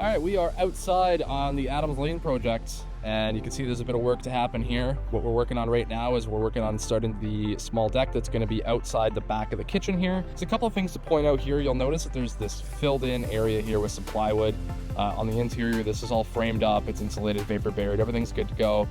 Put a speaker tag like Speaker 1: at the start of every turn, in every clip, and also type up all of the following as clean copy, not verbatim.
Speaker 1: All right, we are outside on the Adams Lane project, and you can see there's a bit of work to happen here. What we're working on right now is we're working on starting the small deck that's going to be outside the back of the kitchen here. There's a couple of things to point out here. You'll notice that there's this filled in area here with some plywood. On the interior, this is all framed up, it's insulated, vapor barrier, everything's good to go.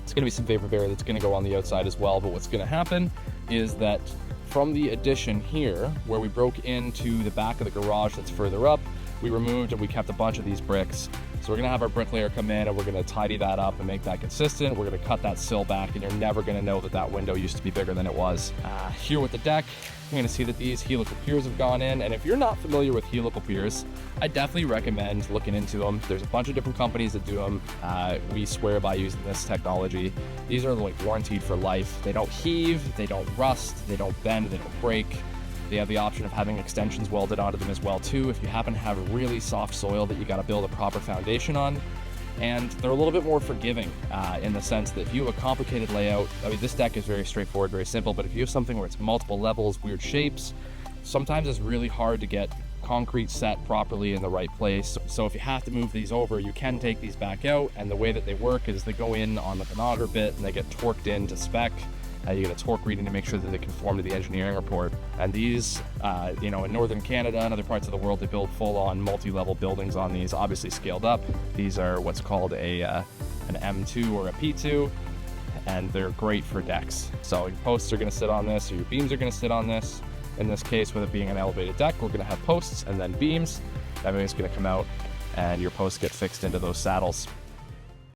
Speaker 1: It's going to be some vapor barrier that's going to go on the outside as well, but what's going to happen is that from the addition here, where we broke into the back of the garage that's further up, we removed and we kept a bunch of these bricks. So we're gonna have our bricklayer come in and we're gonna tidy that up and make that consistent. We're gonna cut that sill back and you're never gonna know that that window used to be bigger than it was. Here with the deck, you're gonna see that these helical piers have gone in. And if you're not familiar with helical piers, I definitely recommend looking into them. There's a bunch of different companies that do them. We swear by using this technology. These are like warranted for life. They don't heave, they don't rust, they don't bend, they don't break. They have the option of having extensions welded onto them as well too if you happen to have really soft soil that you got to build a proper foundation on. And they're a little bit more forgiving in the sense that if you have a complicated layout, I mean, this deck is very straightforward, very simple, but if you have something where it's multiple levels, weird shapes, sometimes it's really hard to get concrete set properly in the right place. So if you have to move these over, you can take these back out, and the way that they work is they go in on like an auger bit and they get torqued into spec. You get a torque reading to make sure that they conform to the engineering report. And these, in northern Canada and other parts of the world, they build full-on multi-level buildings on these, obviously scaled up. These are what's called an M2 or a P2, and they're great for decks. So your posts are going to sit on this, or your beams are going to sit on this. In this case, with it being an elevated deck, we're going to have posts and then beams. Everything's going to come out, and your posts get fixed into those saddles.